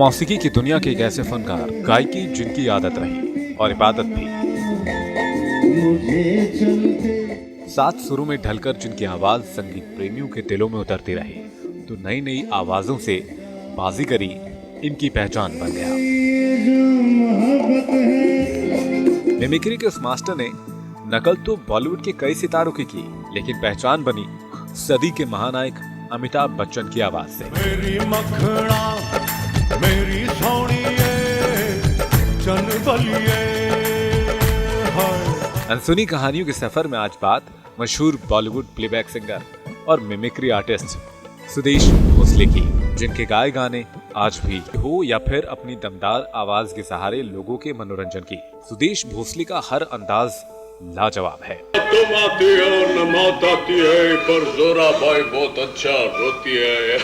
मौसीकी की दुनिया के एक ऐसे फनकार, गायकी जिनकी आदत रही और इबादत भी। सात सुरों में ढलकर जिनकी आवाज संगीत प्रेमियों के दिलों में उतरती रही, तो नई नई आवाजों से बाजीगरी इनकी पहचान बन गया। मिमिक्री के उस मास्टर ने नकल तो बॉलीवुड के कई सितारों की लेकिन पहचान बनी सदी के महानायक अमिताभ बच्चन की आवाज से। मेरी मखना मेरी सोनिए चनबलिए। अनसुनी कहानियों के सफर में आज बात मशहूर बॉलीवुड प्लेबैक सिंगर और मिमिक्री आर्टिस्ट सुदेश भोसले की, जिनके गाए गाने आज भी हो या फिर अपनी दमदार आवाज के सहारे लोगों के मनोरंजन की। सुदेश भोसले का हर अंदाज लाजवाब है। तुम आती हो न मौत आती है, पर जोरा भाई बहुत अच्छा रोती है।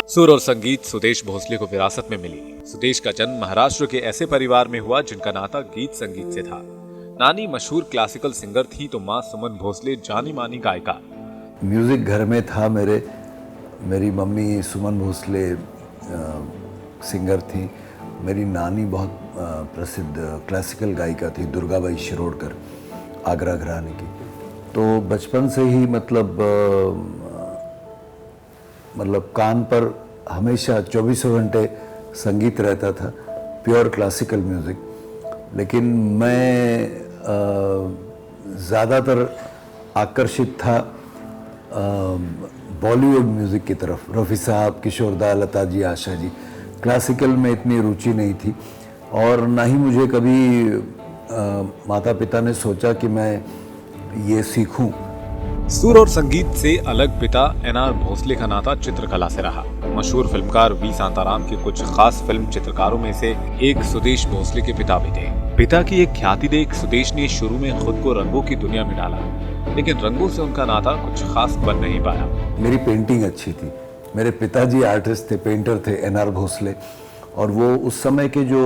सुर और संगीत सुदेश भोसले को विरासत में मिली। सुदेश का जन्म महाराष्ट्र के ऐसे परिवार में हुआ जिनका नाता गीत संगीत से था। नानी मशहूर क्लासिकल सिंगर थी तो माँ सुमन भोसले जानी मानी गायिका। म्यूजिक घर में था मेरी मम्मी सुमन भोसले सिंगर थी। मेरी नानी बहुत प्रसिद्ध क्लासिकल गायिका थी, दुर्गाबाई शिरोडकर, आगरा घराने की। तो बचपन से ही मतलब कान पर हमेशा 24 घंटे संगीत रहता था, प्योर क्लासिकल म्यूज़िक। लेकिन मैं ज़्यादातर आकर्षित था बॉलीवुड म्यूज़िक की तरफ। रफ़ी साहब, किशोर दा, लता जी, आशा जी। क्लासिकल में इतनी रुचि नहीं थी और ना ही मुझे कभी माता पिता ने सोचा कि मैं ये सीखूं। सुर और संगीत से अलग पिता एनआर भोसले का नाता चित्रकला से रहा। मशहूर फिल्मकार वी शांताराम के कुछ खास फिल्म चित्रकारों में से एक सुदेश भोसले के पिता भी थे। पिता की एक ख्याति देख सुदेश ने शुरू में खुद को रंगों की दुनिया में डाला, लेकिन रंगों से उनका नाता कुछ खास बन नहीं पाया। मेरी पेंटिंग अच्छी थी। मेरे पिताजी आर्टिस्ट थे, पेंटर थे, एनआर भोसले। और वो उस समय के जो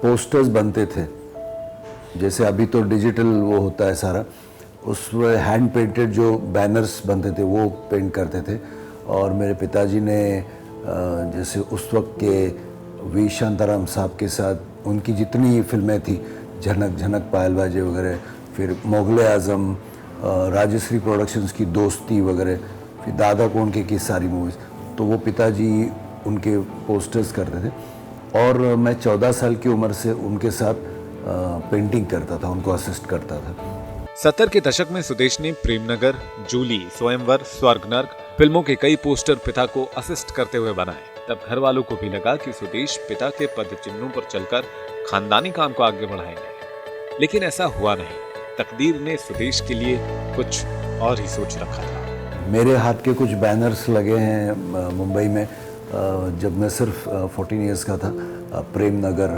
पोस्टर्स बनते थे, जैसे अभी तो डिजिटल वो होता है सारा, उसमें हैंड पेंटेड जो बैनर्स बनते थे वो पेंट करते थे। और मेरे पिताजी ने जैसे उस वक्त के वी शांताराम साहब के साथ उनकी जितनी फिल्में थी, झनक झनक, पायलबाजी वगैरह, फिर मुग़ल आज़म, राजश्री प्रोडक्शंस की दोस्ती वगैरह, फिर दादा कौन की सारी मूवीज़, तो वो पिताजी उनके पोस्टर्स करते थे। और मैं 14 साल की उम्र से उनके साथ पेंटिंग करता था, उनको असिस्ट करता था। 70 के दशक में सुदेश ने प्रेमनगर, जूली, स्वयंवर, स्वर्ग नर्क फिल्मों के कई पोस्टर पिता को असिस्ट करते हुए बनाए। तब घर वालों को भी लगा कि सुदेश पिता के पद चिन्हों पर चलकर खानदानी काम को आगे बढ़ाएंगे, लेकिन ऐसा हुआ नहीं। तकदीर ने सुदेश के लिए कुछ और ही सोच रखा था। मेरे हाथ के कुछ बैनर्स लगे हैं मुंबई में जब मैं सिर्फ 14 इयर्स का था। प्रेमनगर,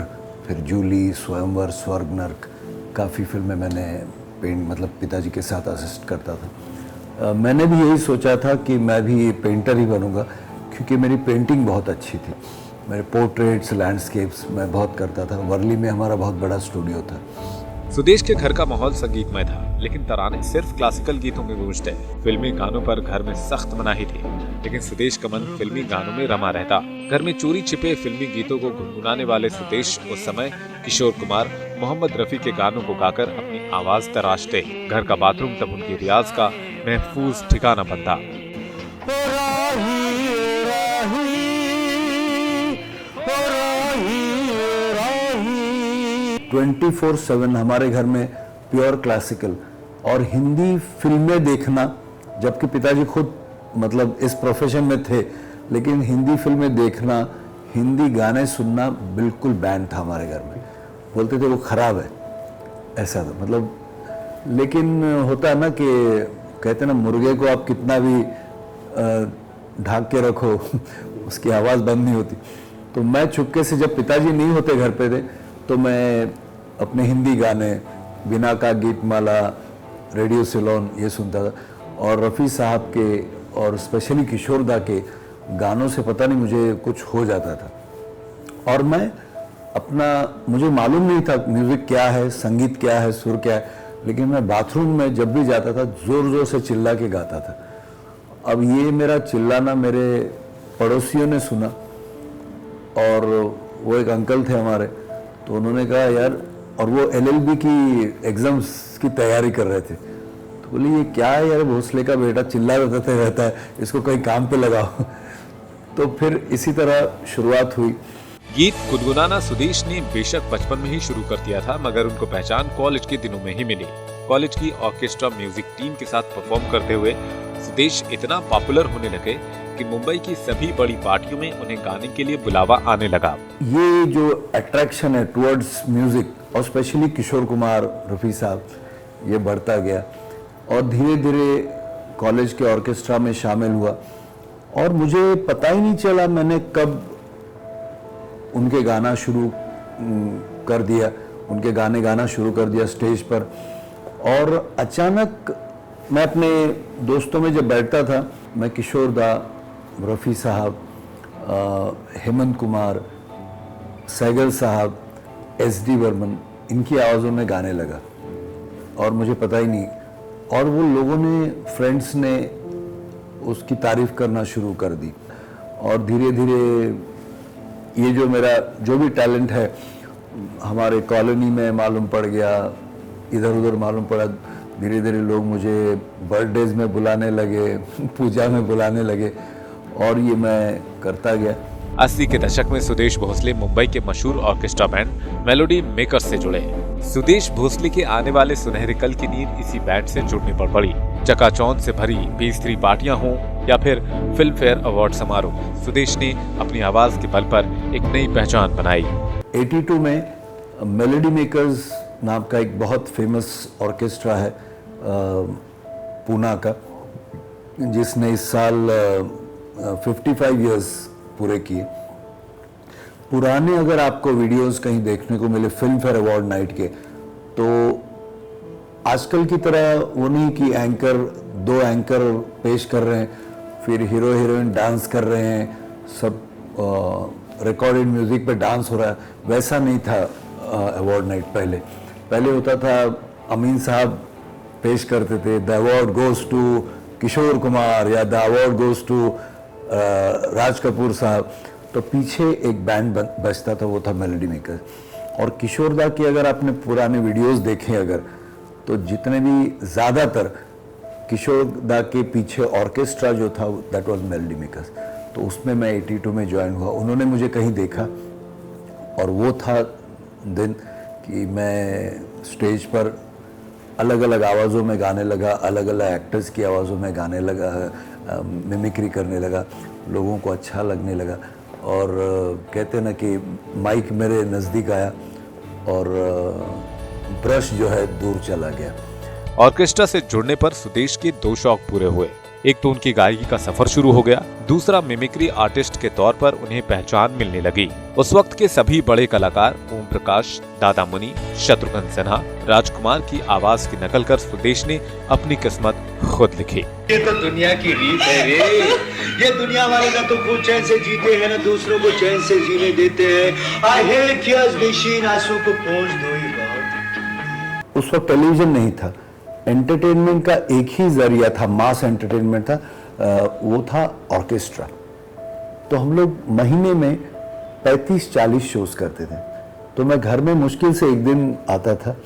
फिर जूली, स्वयंवर, स्वर्ग नर्क, काफ़ी फिल्में मैंने पिताजी के साथ असिस्ट करता था। मैंने भी यही सोचा था कि मैं भी पेंटर ही बनूंगा, क्योंकि मेरी पेंटिंग बहुत अच्छी थी। मेरे पोर्ट्रेट्स, लैंडस्केप्स मैं बहुत करता था। वर्ली में हमारा बहुत बड़ा स्टूडियो था। सुदेश के घर का माहौल संगीतमय था, लेकिन तराने सिर्फ क्लासिकल गीतों में गूंजते। फिल्मी गानों पर घर में सख्त मनाही थी, लेकिन सुदेश का मन फिल्मी गानों में रमा रहता। घर में चोरी छिपे फिल्मी गीतों को गुनगुनाने वाले सुदेश उस समय किशोर कुमार, मोहम्मद रफी के गानों को गाकर अपनी आवाज तराशते। घर का बाथरूम तब उनके रियाज का महफूज ठिकाना बनता। 24/7 हमारे घर में प्योर क्लासिकल और हिंदी फिल्में देखना, जबकि पिताजी खुद इस प्रोफेशन में थे, लेकिन हिंदी फिल्में देखना, हिंदी गाने सुनना बिल्कुल बैन था हमारे घर में। बोलते थे वो खराब है, ऐसा था लेकिन होता है ना कि कहते ना, मुर्गे को आप कितना भी ढाक के रखो उसकी आवाज़ बंद नहीं होती। तो मैं चुपके से, जब पिताजी नहीं होते घर पे थे, तो मैं अपने हिंदी गाने, बिना का गीतमाला, रेडियो सिलोन ये सुनता था। और रफ़ी साहब के और स्पेशली किशोर दा के गानों से पता नहीं मुझे कुछ हो जाता था। और मुझे मालूम नहीं था म्यूज़िक क्या है, संगीत क्या है, सुर क्या है, लेकिन मैं बाथरूम में जब भी जाता था ज़ोर ज़ोर से चिल्ला के गाता था। अब ये मेरा चिल्लाना मेरे पड़ोसियों ने सुना, और वो एक अंकल थे हमारे, तो उन्होंने कहा यार, और वो LLB की एग्ज़ाम्स की तैयारी कर रहे थे, तो बोले ये क्या है यार, भोसले का बेटा चिल्ला रहता है, इसको कहीं काम पे लगाओ। तो फिर इसी तरह शुरुआत हुई। गीत गुनगुनाना सुदेश ने बेशक बचपन में ही शुरू कर दिया था, मगर उनको पहचान कॉलेज के दिनों में ही मिली। कॉलेज की ऑर्केस्ट्रा म्यूजिक टीम के साथ परफॉर्म करते हुए सुदेश इतना पॉपुलर होने लगे कि मुंबई की सभी बड़ी पार्टियों में उन्हें गाने के लिए बुलावा आने लगा। ये जो अट्रैक्शन है टुवर्ड्स म्यूजिक, और स्पेशली किशोर कुमार, रफ़ी साहब, ये बढ़ता गया, और धीरे धीरे कॉलेज के ऑर्केस्ट्रा में शामिल हुआ, और मुझे पता ही नहीं चला मैंने कब उनके गाना शुरू कर दिया, उनके गाने गाना शुरू कर दिया स्टेज पर। और अचानक मैं अपने दोस्तों में जब बैठता था, मैं किशोर दा, रफ़ी साहब, हेमंत कुमार, सैगल साहब, SD बर्मन, इनकी आवाज़ों में गाने लगा, और मुझे पता ही नहीं, और वो लोगों ने, फ्रेंड्स ने उसकी तारीफ़ करना शुरू कर दी, और धीरे धीरे ये जो मेरा जो भी टैलेंट है हमारे कॉलोनी में मालूम पड़ गया, इधर उधर मालूम पड़ा। धीरे धीरे लोग मुझे बर्थडेज में बुलाने लगे, पूजा में बुलाने लगे, और ये मैं करता गया। 80 के दशक में सुदेश भोसले मुंबई के मशहूर ऑर्केस्ट्रा बैंड मेलोडी मेकर्स से जुड़े। सुदेश भोसले के आने वाले सुनहरे कल की नींद इसी बैंड से जुड़ने पर पड़ी। चकाचौंध से भरी पेस्ट्री पार्टियां हों या फिर फिल्म फेयर अवार्ड समारोह, सुदेश ने अपनी आवाज के बल पर एक नई पहचान बनाई। 82 में मेलोडी मेकर्स नाम का एक बहुत फेमस ऑर्केस्ट्रा है पूना का, जिसने इस साल 55 इयर्स पूरे किए। पुराने अगर आपको वीडियोस कहीं देखने को मिले फिल्म फेयर अवार्ड नाइट के, तो आजकल की तरह वो नहीं कि एंकर, 2 एंकर पेश कर रहे हैं, फिर हीरो हीरोइन डांस कर रहे हैं, सब रिकॉर्डेड म्यूजिक पे डांस हो रहा है, वैसा नहीं था अवार्ड नाइट। पहले होता था, अमीन साहब पेश करते थे, the award goes to Kishore Kumar या the award goes to Raj Kapoor साहब, तो पीछे एक बैंड बजता था, वो था मेलोडी मेकर। और किशोर दा की अगर आपने पुराने वीडियोस देखे अगर, तो जितने भी ज़्यादातर किशोर दा के पीछे ऑर्केस्ट्रा जो था दैट वाज मेलोडी मेकर्स। तो उसमें मैं 82 में ज्वाइन हुआ। उन्होंने मुझे कहीं देखा, और वो था दिन कि मैं स्टेज पर अलग अलग आवाज़ों में गाने लगा, अलग अलग एक्टर्स की आवाज़ों में गाने लगा, मिमिक्री करने लगा, लोगों को अच्छा लगने लगा, और कहते हैं ना कि माइक मेरे नज़दीक आया और ब्रश जो है दूर चला गया। ऑर्केस्ट्रा से जुड़ने पर सुदेश के 2 शौक पूरे हुए। एक तो उनकी गायकी का सफर शुरू हो गया, दूसरा मिमिक्री आर्टिस्ट के तौर पर उन्हें पहचान मिलने लगी। उस वक्त के सभी बड़े कलाकार ओम प्रकाश, दादा मुनि, शत्रुघ्न सिन्हा, राजकुमार की आवाज की नकल कर सुदेश ने अपनी किस्मत खुद लिखी। ये तो दुनिया की रीत है रे, ये दुनिया वाले ना तो खुद चैन से जीते हैं, ना दूसरों को चैन से जीने देते हैं। I hate yours machine, आंसू को पोंछ दो ही बहुत। उस वक्त टेलीविजन नहीं था, एंटरटेनमेंट का एक ही जरिया था, मास एंटरटेनमेंट था, वो था ऑर्केस्ट्रा। तो हम लोग महीने में 35-40 शोज करते थे। तो मैं घर में मुश्किल से एक दिन आता था,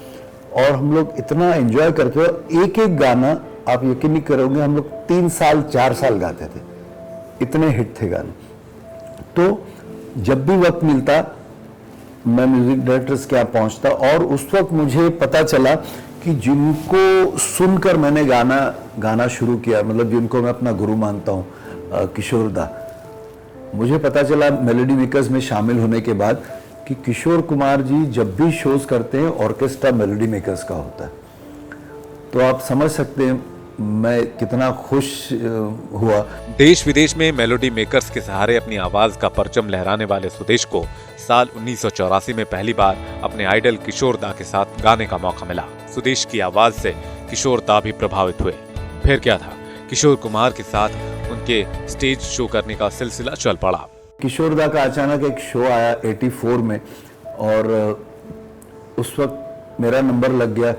और हम लोग इतना एंजॉय करते थे। एक एक गाना आप यकीन नहीं करोगे, हम लोग 3 साल 4 साल गाते थे, इतने हिट थे गाने। तो जब भी वक्त मिलता मैं म्यूजिक डायरेक्टर्स के यहाँ पहुँचता, और उस वक्त मुझे पता चला कि जिनको सुनकर मैंने गाना शुरू किया, मतलब जिनको मैं अपना गुरु मानता हूँ, किशोर दा, मुझे पता चला मेलोडी मेकर्स में शामिल होने के बाद कि किशोर कुमार जी जब भी शोज करते हैं ऑर्केस्ट्रा मेलोडी मेकर्स का होता है। तो आप समझ सकते हैं मैं कितना खुश हुआ। देश विदेश में मेलोडी मेकर्स के सहारे अपनी आवाज का परचम लहराने वाले सुदेश को साल 1984 में पहली बार अपने आइडल किशोर दा के साथ गाने का मौका मिला। सुदेश की आवाज से किशोर दा भी प्रभावित हुए। फिर क्या था, किशोर कुमार के साथ उनके स्टेज शो करने का सिलसिला चल पड़ा। किशोर दा का अचानक एक शो आया 84 में, और उस वक्त मेरा नंबर लग गया।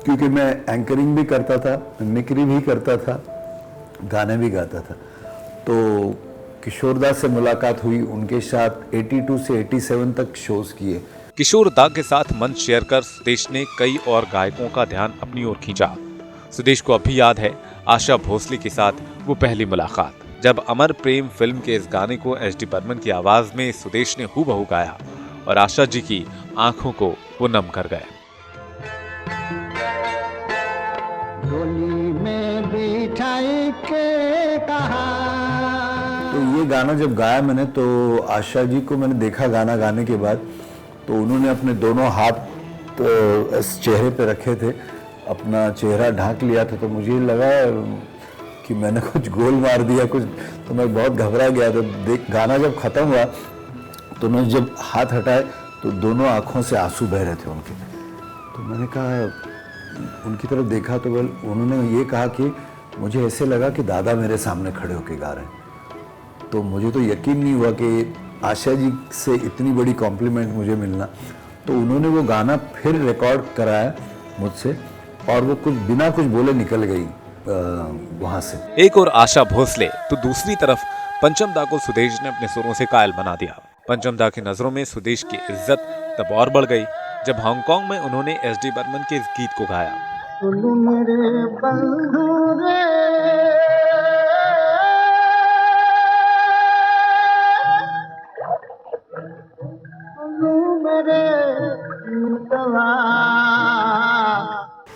क्योंकि मैं एंकरिंग भी करता था, मिमिक्री भी करता था, गाने भी गाता था। तो किशोरदा से मुलाकात हुई, उनके साथ 82 से 87 तक शोज किए। किशोर दा के साथ मंच शेयर कर सुदेश ने कई और गायकों का ध्यान अपनी ओर खींचा। सुदेश को अभी याद है आशा भोसले के साथ वो पहली मुलाकात, जब अमर प्रेम फिल्म के इस गाने को एस.डी. बर्मन की आवाज में सुदेश ने हूबहू गाया और आशा जी की आंखों को वो नम कर गए। तो ये गाना जब गाया मैंने, तो आशा जी को मैंने देखा गाना गाने के बाद, तो उन्होंने अपने दोनों हाथ इस चेहरे पे रखे थे, अपना चेहरा ढांक लिया था। तो मुझे लगा कि मैंने कुछ गोल मार दिया कुछ, तो मैं बहुत घबरा गया। तो गाना जब खत्म हुआ तो उन्होंने जब हाथ हटाए तो दोनों आंखों से आंसू बह रहे थे उनके। तो मैंने कहा, उनकी तरफ देखा तो उन्होंने ये कहा कि मुझे ऐसे लगा कि दादा मेरे सामने खड़े होके गा रहे हैं। तो मुझे तो यकीन नहीं हुआ कि आशा जी से इतनी बड़ी कॉम्प्लीमेंट मुझे मिलना। तो उन्होंने वो गाना फिर रिकॉर्ड कराया मुझसे और वो कुछ बिना कुछ बोले निकल गई वहां से। एक और आशा भोसले तो दूसरी तरफ पंचम दा को सुदेश ने अपने सुरों से कायल बना दिया। पंचम दा की नजरों में सुदेश की इज्जत तब और बढ़ गई जब हांगकांग में उन्होंने एस.डी. बर्मन के इस गीत को गाया।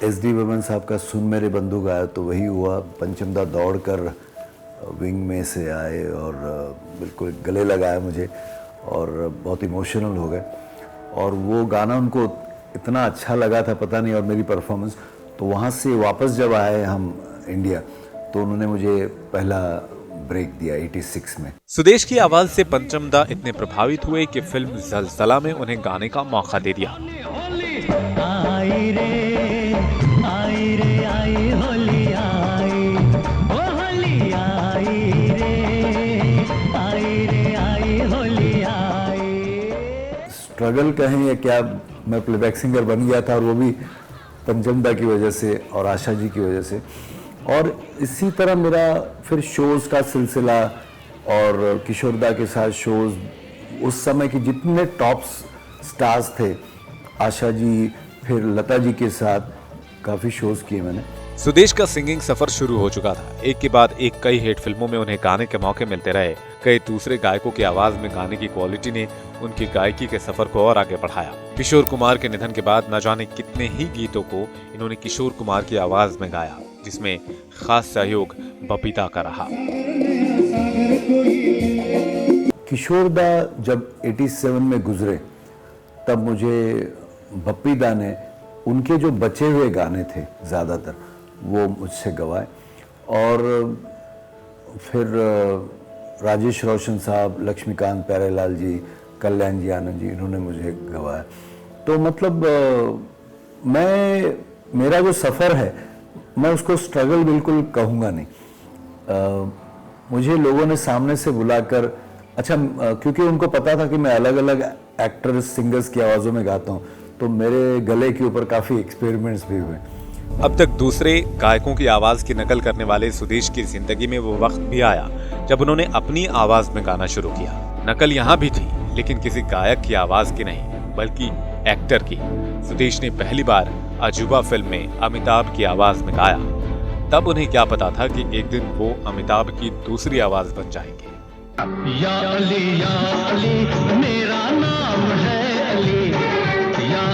एस.डी. बर्मन साहब का सुन मेरे बंधु गाया तो वही हुआ। पंचम दा दौड़ कर विंग में से आए और बिल्कुल गले लगाया मुझे और बहुत इमोशनल हो गए। और वो गाना उनको इतना अच्छा लगा था, पता नहीं, और मेरी परफॉर्मेंस। तो वहाँ से वापस जब आए हम इंडिया तो उन्होंने मुझे पहला ब्रेक दिया 86 में। सुदेश की आवाज से पंचम दा इतने प्रभावित हुए कि फिल्म ज़लज़ला में उन्हें गाने का मौका दे दिया। आई रे आई होली आई, ओ होली आई रे आई होली आई। स्ट्रगल कहें या क्या, मैं प्लेबैक सिंगर बन गया था और वो भी पंचम दा की वजह से और आशा जी की वजह से। और इसी तरह मेरा फिर शोज़ का सिलसिला और किशोर दा के साथ शोज़, उस समय के जितने टॉप स्टार्स थे, आशा जी, फिर लता जी के साथ काफ़ी शोज़ किए मैंने। सुदेश का सिंगिंग सफर शुरू हो चुका था। एक के बाद एक कई हिट फिल्मों में उन्हें गाने के मौके मिलते रहे। कई दूसरे गायकों की आवाज में गाने की क्वालिटी ने उनकी गायकी के सफर को और आगे बढ़ाया। किशोर कुमार के निधन के बाद न जाने कितने ही गीतों को इन्होंने किशोर कुमार की आवाज में गाया, जिसमें खास सहयोग बबीता का रहा। किशोर दा जब 87 में गुजरे तब मुझे बपीदा ने उनके जो बचे हुए गाने थे ज़्यादातर वो मुझसे गवाए। और फिर राजेश रोशन साहब, लक्ष्मीकांत प्यारेलाल जी, कल्याण जी आनंद जी, इन्होंने मुझे गवाया। तो मतलब मेरा जो सफ़र है मैं उसको स्ट्रगल बिल्कुल कहूँगा नहीं। मुझे लोगों ने सामने से बुलाकर, अच्छा, क्योंकि उनको पता था कि मैं अलग अलग एक्टर्स, सिंगर्स की आवाज़ों में गाता हूँ, तो मेरे गले के ऊपर काफ़ी एक्सपेरिमेंट्स भी हुए। अब तक दूसरे गायकों की आवाज की नकल करने वाले सुदेश की जिंदगी में वो वक्त भी आया जब उन्होंने अपनी आवाज में गाना शुरू किया। नकल यहाँ भी थी, लेकिन किसी गायक की आवाज की नहीं, बल्कि एक्टर की। सुदेश ने पहली बार अजूबा फिल्म में अमिताभ की आवाज में गाया। तब उन्हें क्या पता था कि एक दिन वो अमिताभ की दूसरी आवाज बन जाएंगे। या अली मेरा नाम है अली, या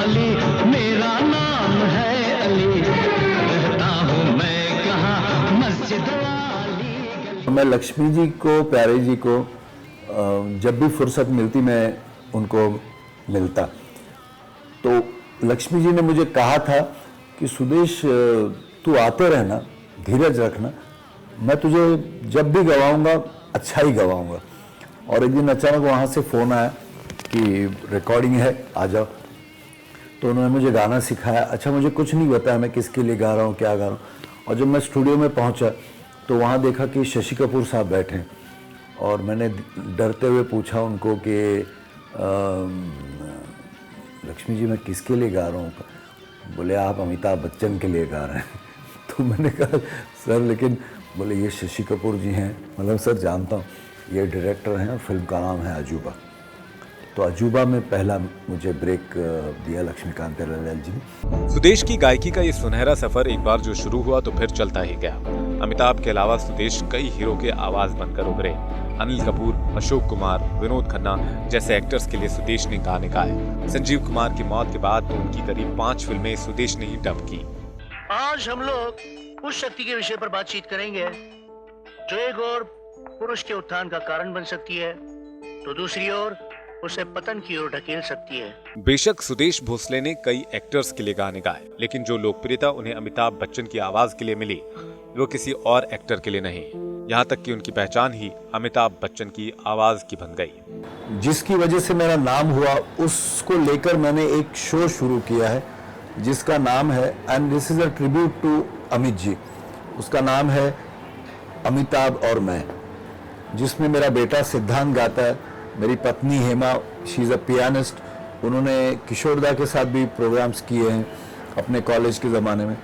अली मेरा नाम है अली, रहता हूँ मैं कहाँ मस्जिद वाली। मैं लक्ष्मी जी को, प्यारे जी को जब भी फुर्सत मिलती मैं उनको मिलता। तो लक्ष्मी जी ने मुझे कहा था कि सुदेश, तू आते रहना, धीरज रखना, मैं तुझे जब भी गवाऊंगा अच्छा ही गवाऊंगा। और एक दिन अचानक वहाँ से फ़ोन आया कि रिकॉर्डिंग है, आ जाओ। तो उन्होंने मुझे गाना सिखाया। अच्छा, मुझे कुछ नहीं बताया मैं किसके लिए गा रहा हूँ, क्या गा रहा हूँ। और जब मैं स्टूडियो में पहुँचा तो वहाँ देखा कि शशि कपूर साहब बैठे हैं। और मैंने डरते हुए पूछा उनको कि लक्ष्मी जी, मैं किसके लिए गा रहा हूँ? बोले, आप अमिताभ बच्चन के लिए गा रहे हैं। तो मैंने कहा, सर लेकिन बोले ये शशि कपूर जी हैं। मतलब सर जानता हूँ, ये डायरेक्टर हैं, फिल्म का नाम है अजूबा। तो अजूबा में पहला मुझे ब्रेक दिया लक्ष्मीकांत प्यारेलाल जी ने। सुदेश की गायकी का ये सुनहरा सफर एक बार जो शुरू हुआ तो फिर चलता ही गया। अमिताभ के अलावा सुदेश कई हीरो के आवाज बनकर उभरे। अनिल कपूर, अशोक कुमार, विनोद खन्ना जैसे एक्टर्स के लिए सुदेश ने गाने गाए। संजीव कुमार की मौत के बाद तो उनकी करीब 5 फिल्में सुदेश ने ही डब की। आज हम लोग उस शक्ति के विषय पर बातचीत करेंगे जो एक ओर पुरुष के उत्थान का कारण बन सकती है तो दूसरी ओर उसे पतन की ओर ढकेल सकती है। बेशक सुदेश भोसले ने कई एक्टर्स के लिए गाने गाए, लेकिन जो लोकप्रियता उन्हें अमिताभ बच्चन की आवाज के लिए मिली वो किसी और एक्टर के लिए नहीं। यहाँ तक कि उनकी पहचान ही अमिताभ बच्चन की आवाज की बन गई। जिसकी वजह से मेरा नाम हुआ, उसको लेकर मैंने एक शो शुरू किया है जिसका नाम है, and this is a tribute to Amit ji, उसका नाम है अमिताभ और मैं, जिसमें मेरा बेटा सिद्धांत गाता है, मेरी पत्नी Hema, she is a pianist, उन्होंने किशोरदा के साथ भी प्रोग्राम्स किए हैं अपने कॉलेज के ज़माने में।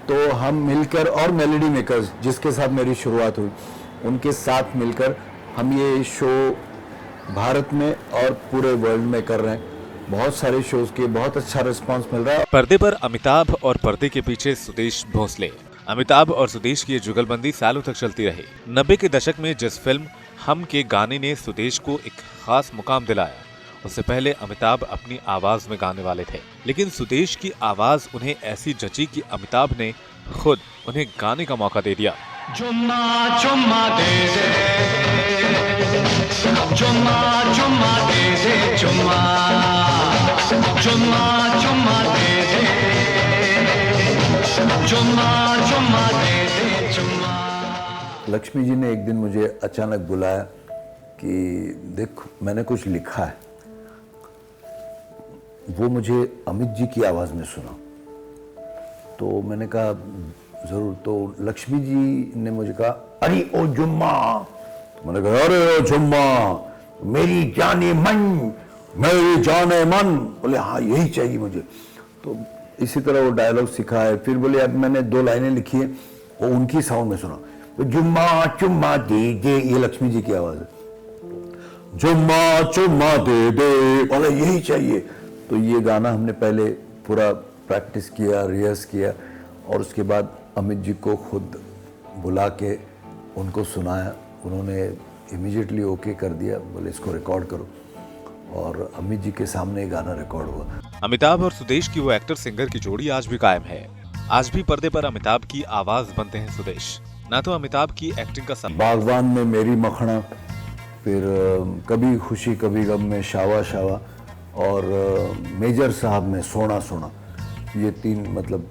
तो हम मिलकर, और मेलोडी मेकर्स जिसके साथ मेरी शुरुआत हुई, उनके साथ मिलकर हम ये शो भारत में और पूरे वर्ल्ड में कर रहे हैं। बहुत सारे शोज के बहुत अच्छा रिस्पांस मिल रहा है। पर्दे पर अमिताभ और पर्दे के पीछे सुदेश भोसले। अमिताभ और सुदेश की ये जुगलबंदी सालों तक चलती रही। 90 के दशक में जिस फिल्म हम के गाने ने सुदेश को एक खास मुकाम दिलाया, उससे पहले अमिताभ अपनी आवाज में गाने वाले थे, लेकिन सुदेश की आवाज उन्हें ऐसी जची कि अमिताभ ने खुद उन्हें गाने का मौका दे दिया। चुम्मा चुम्मा दे दे, चुम्मा चुम्मा दे दे, चुम्मा चुम्मा चुम्मा दे दे, चुम्मा चुम्मा दे दे, चुम्मा। लक्ष्मी जी ने एक दिन मुझे अचानक बुलाया कि देख मैंने कुछ लिखा है, वो मुझे अमित जी की आवाज़ में सुना। तो मैंने कहा ज़रूर। तो लक्ष्मी जी ने मुझे कहा अरे ओ जुम्मा। तो मैंने कहा अरे ओ जुम्मा मेरी जाने मन, मेरी जाने मन। बोले हाँ यही चाहिए मुझे। तो इसी तरह वो डायलॉग सीखा है। फिर बोले अब मैंने 2 लाइनें लिखी है, वो उनकी साउंड में सुना। तो जुम्मा चुम्मा दे दे, ये लक्ष्मी जी की आवाज़ है। जुम्मा चुम्मा दे दे, बोले यही चाहिए। तो ये गाना हमने पहले पूरा प्रैक्टिस किया, रिहर्स किया, और उसके बाद अमित जी को खुद बुला के उनको सुनाया। उन्होंने इमीडिएटली ओके कर दिया, बोले इसको रिकॉर्ड करो, और अमित जी के सामने गाना रिकॉर्ड हुआ। अमिताभ और सुदेश की वो एक्टर सिंगर की जोड़ी आज भी कायम है। आज भी पर्दे पर अमिताभ की आवाज बनते हैं सुदेश। ना तो अमिताभ की एक्टिंग का बागवान में मेरी मखना, फिर कभी खुशी कभी गम में शावा शावा, और मेजर साहब में सोना सोना, ये 3 मतलब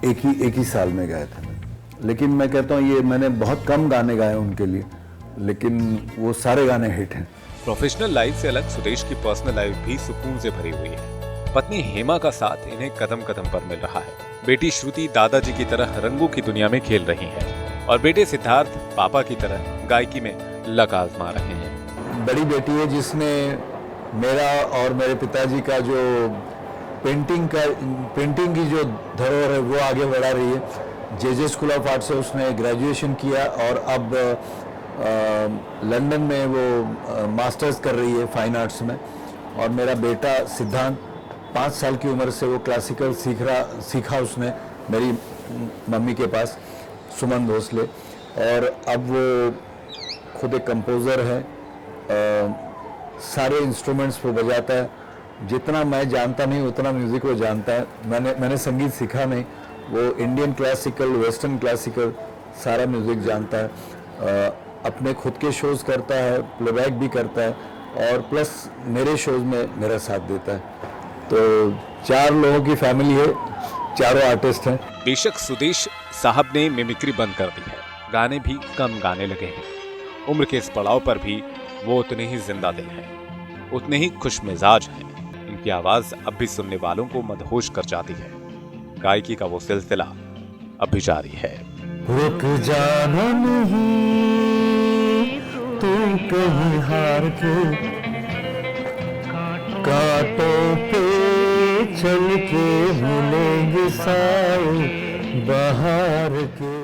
एक ही साल में गाए थे। लेकिन मैं कहता हूँ ये मैंने बहुत कम गाने गाए उनके लिए, लेकिन वो सारे गाने हिट हैं। प्रोफेशनल लाइफ से अलग सुदेश की पर्सनल लाइफ भी सुकून से भरी हुई है। पत्नी हेमा का साथ इन्हें कदम कदम पर मिल रहा है। बेटी श्रुति दादाजी की तरह रंगों की दुनिया में खेल रही है, और बेटे सिद्धार्थ पापा की तरह गायकी में लक आजमा रहे हैं। बड़ी बेटी है जिसने मेरा और मेरे पिताजी का जो पेंटिंग की जो धरोहर है वो आगे बढ़ा रही है। जे स्कूल ऑफ आर्ट से उसने ग्रेजुएशन किया, और अब लंदन में वो मास्टर्स कर रही है फाइन आर्ट्स में। और मेरा बेटा सिद्धांत 5 साल की उम्र से वो क्लासिकल सीखा उसने मेरी मम्मी के पास, सुमन भोसले, और अब वो खुद एक कंपोज़र है। सारे इंस्ट्रूमेंट्स वो बजाता है। जितना मैं जानता नहीं उतना म्यूज़िक वो जानता है। मैंने संगीत सीखा नहीं, वो इंडियन क्लासिकल, वेस्टर्न क्लासिकल सारा म्यूज़िक जानता है। अपने खुद के शोज़ करता है, प्लेबैक भी करता है, और प्लस मेरे शोज़ में मेरा साथ देता है। तो 4 लोगों की फैमिली है, चारों आर्टिस्ट हैं। बेशक सुदेश साहब ने मिमिक्री बंद कर दी है, गाने भी कम गाने लगे हैं। उम्र के इस पड़ाव पर भी वो उतने ही जिंदा दिल हैं, उतने ही खुश मिजाज हैं। इनकी आवाज अब भी सुनने वालों को मदहोश कर जाती है। गायकी का वो सिलसिला अब भी जारी है। रुक जाना नहीं तुम कहीं हार के, कांटों पे चल के मिलेंगे साए बहार के।